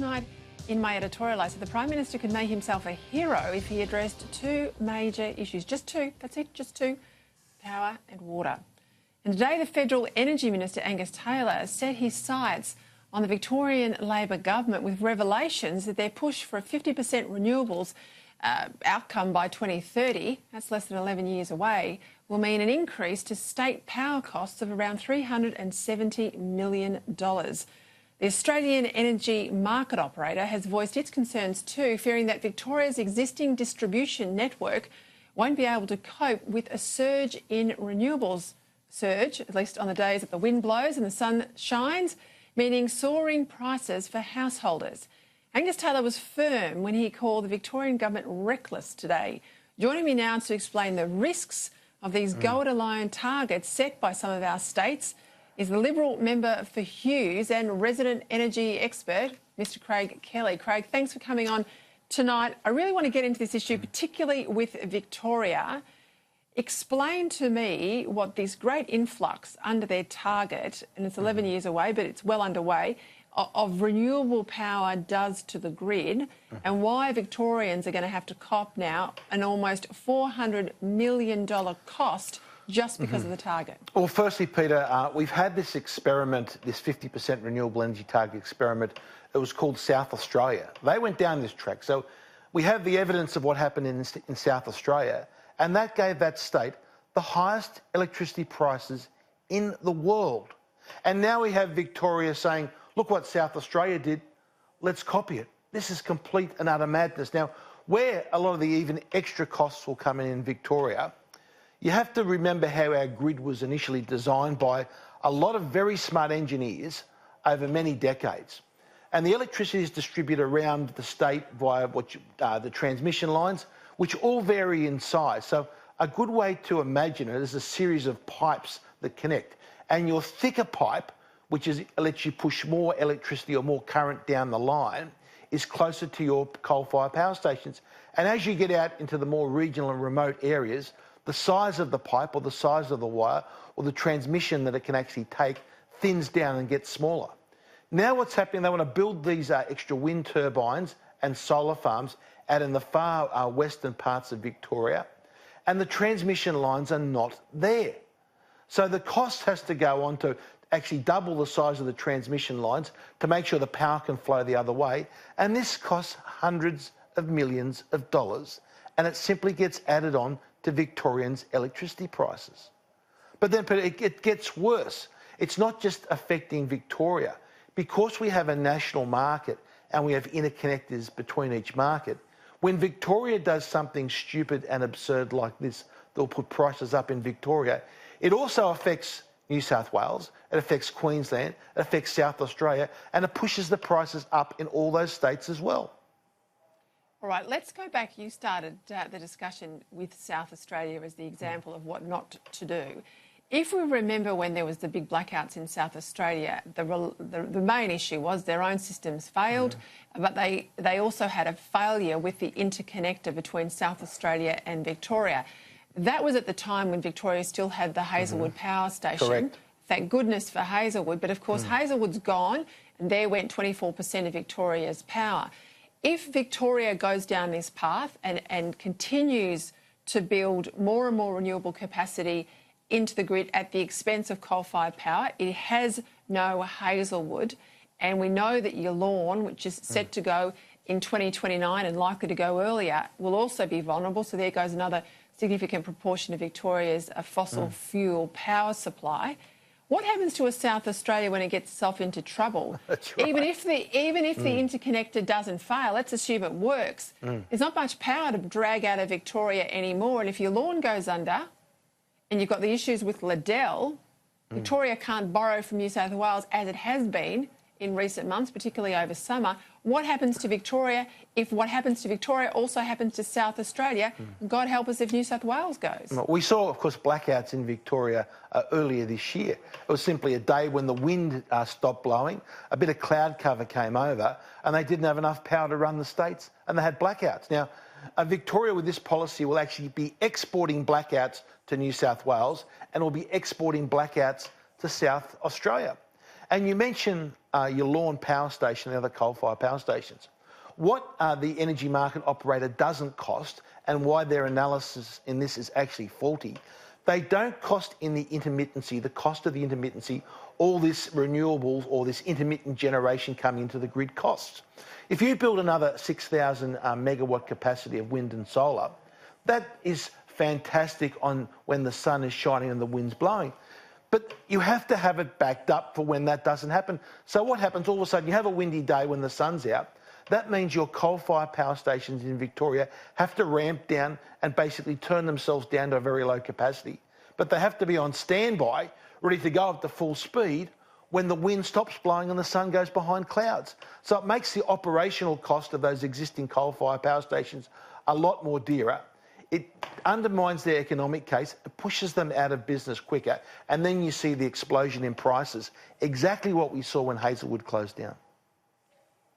night in my editorial, I said the Prime Minister could make himself a hero if he addressed two major issues. Just two, that's it, just two, power and water. And today the Federal Energy Minister, Angus Taylor, set his sights on the Victorian Labor government with revelations that their push for a 50% renewables outcome by 2030, that's less than 11 years away, will mean an increase to state power costs of around $370 million. The Australian energy market operator has voiced its concerns too, fearing that Victoria's existing distribution network won't be able to cope with a surge in renewables. Surge, at least on the days that the wind blows and the sun shines, meaning soaring prices for householders. Angus Taylor was firm when he called the Victorian government reckless today. Joining me now to explain the risks of these go-it-alone targets set by some of our states is the Liberal member for Hughes and resident energy expert, Mr Craig Kelly. Craig, thanks for coming on tonight. I really want to get into this issue, particularly with Victoria. Explain to me what this great influx under their target, and it's 11 years away, but it's well underway, of renewable power does to the grid, and why Victorians are going to have to cop now an almost $400 million cost just because of the target. Well, firstly, Peter, we've had this experiment, this 50% renewable energy target experiment. It was called South Australia. They went down this track. So we have the evidence of what happened in South Australia, and that gave that state the highest electricity prices in the world. And now we have Victoria saying, look what South Australia did, let's copy it. This is complete and utter madness. Now, where a lot of the even extra costs will come in Victoria, you have to remember how our grid was initially designed by a lot of very smart engineers over many decades. And the electricity is distributed around the state via the transmission lines, which all vary in size. So a good way to imagine it is a series of pipes that connect. And your thicker pipe, which lets you push more electricity or more current down the line, is closer to your coal-fired power stations. And as you get out into the more regional and remote areas, the size of the pipe or the size of the wire or the transmission that it can actually take thins down and gets smaller. Now what's happening, they want to build these extra wind turbines and solar farms out in the far western parts of Victoria, and the transmission lines are not there. So the cost has to go on to actually double the size of the transmission lines to make sure the power can flow the other way, and this costs hundreds of millions of dollars, and it simply gets added on to Victorians' electricity prices. But then it gets worse. It's not just affecting Victoria. Because we have a national market and we have interconnectors between each market, when Victoria does something stupid and absurd like this, they'll put prices up in Victoria, it also affects New South Wales, it affects Queensland, it affects South Australia, and it pushes the prices up in all those states as well. All right, let's go back. You started the discussion with South Australia as the example of what not to do. If we remember when there was the big blackouts in South Australia, the main issue was their own systems failed, but they also had a failure with the interconnector between South Australia and Victoria. That was at the time when Victoria still had the Hazelwood power station. Correct. Thank goodness for Hazelwood, but of course Hazelwood's gone, and there went 24% of Victoria's power. If Victoria goes down this path and continues to build more and more renewable capacity into the grid at the expense of coal-fired power, it has no Hazelwood, and we know that Yallourn, which is set to go in 2029 and likely to go earlier, will also be vulnerable. So there goes another significant proportion of Victoria's fossil fuel power supply. What happens to a South Australia when it gets itself into trouble? That's right. Even if the interconnector doesn't fail, let's assume it works. There's not much power to drag out of Victoria anymore, and if Yallourn goes under, and you've got the issues with Liddell, Victoria can't borrow from New South Wales as it has been in recent months, particularly over summer. What happens to Victoria if what happens to Victoria also happens to South Australia? God help us if New South Wales goes. We saw, of course, blackouts in Victoria earlier this year. It was simply a day when the wind stopped blowing, a bit of cloud cover came over, and they didn't have enough power to run the states, and they had blackouts. Now, Victoria, with this policy, will actually be exporting blackouts to New South Wales and will be exporting blackouts to South Australia. And you mentioned your Lawn Power Station and other coal-fired power stations. What the energy market operator doesn't cost, and why their analysis in this is actually faulty, they don't cost in the intermittency, the cost of the intermittency, all this renewables or this intermittent generation coming into the grid costs. If you build another 6,000 megawatt capacity of wind and solar, that is fantastic on when the sun is shining and the wind's blowing. But you have to have it backed up for when that doesn't happen. So what happens, all of a sudden you have a windy day when the sun's out. That means your coal-fired power stations in Victoria have to ramp down and basically turn themselves down to a very low capacity. But they have to be on standby, ready to go up to full speed when the wind stops blowing and the sun goes behind clouds. So it makes the operational cost of those existing coal-fired power stations a lot more dearer. It undermines their economic case, it pushes them out of business quicker, and then you see the explosion in prices, exactly what we saw when Hazelwood closed down.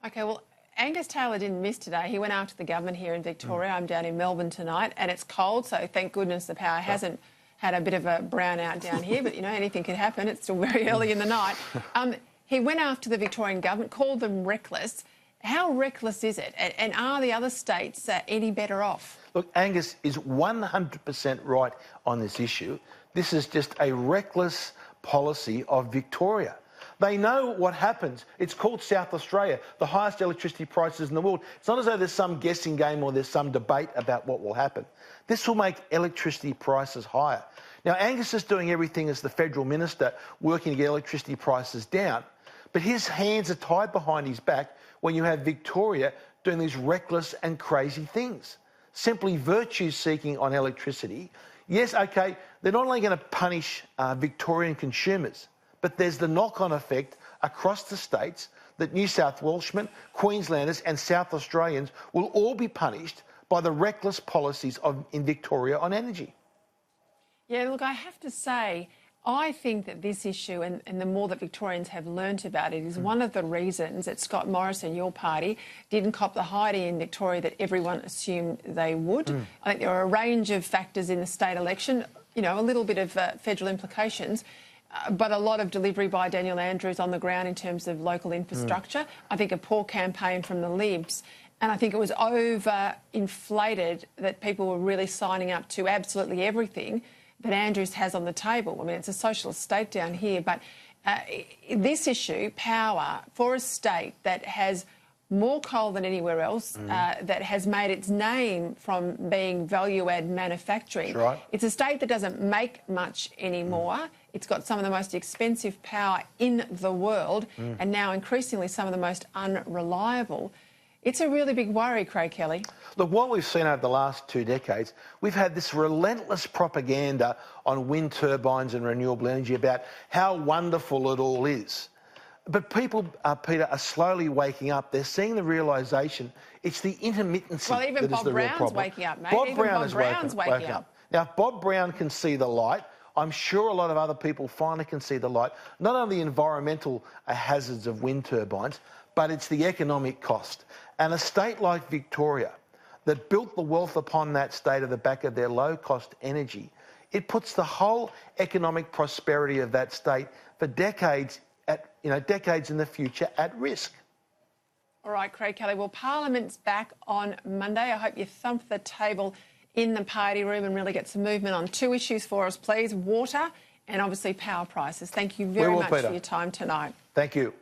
OK, well, Angus Taylor didn't miss today. He went after the government here in Victoria. I'm down in Melbourne tonight, and it's cold, so thank goodness the power hasn't had a bit of a brownout down here, but, you know, anything could happen. It's still very early in the night. He went after the Victorian government, called them reckless. How reckless is it? And are the other states any better off? Look, Angus is 100% right on this issue. This is just a reckless policy of Victoria. They know what happens. It's called South Australia, the highest electricity prices in the world. It's not as though there's some guessing game or there's some debate about what will happen. This will make electricity prices higher. Now, Angus is doing everything as the federal minister, working to get electricity prices down, but his hands are tied behind his back when you have Victoria doing these reckless and crazy things. Simply virtue-seeking on electricity. Yes, OK, they're not only going to punish Victorian consumers, but there's the knock-on effect across the states that New South Welshmen, Queenslanders and South Australians will all be punished by the reckless policies in Victoria on energy. Yeah, look, I have to say, I think that this issue, and the more that Victorians have learnt about it, is one of the reasons that Scott Morrison, your party, didn't cop the hiding in Victoria that everyone assumed they would. I think there are a range of factors in the state election, you know, a little bit of federal implications, but a lot of delivery by Daniel Andrews on the ground in terms of local infrastructure. I think a poor campaign from the Libs. And I think it was over-inflated that people were really signing up to absolutely everything that Andrews has on the table. I mean, it's a socialist state down here, but this issue, power, for a state that has more coal than anywhere else, that has made its name from being value-add manufacturing. Right. It's a state that doesn't make much anymore. It's got some of the most expensive power in the world and now increasingly some of the most unreliable. It's a really big worry, Craig Kelly. Look, what we've seen over the last 2 decades, we've had this relentless propaganda on wind turbines and renewable energy about how wonderful it all is. But people, Peter, are slowly waking up. They're seeing the realisation it's the intermittency that is the real problem. Well, even Bob Brown's waking up, mate. Bob Brown is waking up. Now, if Bob Brown can see the light, I'm sure a lot of other people finally can see the light. Not only the environmental hazards of wind turbines, but it's the economic cost. And a state like Victoria that built the wealth upon that state at the back of their low-cost energy, it puts the whole economic prosperity of that state for decades decades in the future at risk. All right, Craig Kelly. Well, Parliament's back on Monday. I hope you thump the table in the party room and really get some movement on 2 issues for us, please. Water and obviously power prices. Thank you very much for your time tonight. Thank you.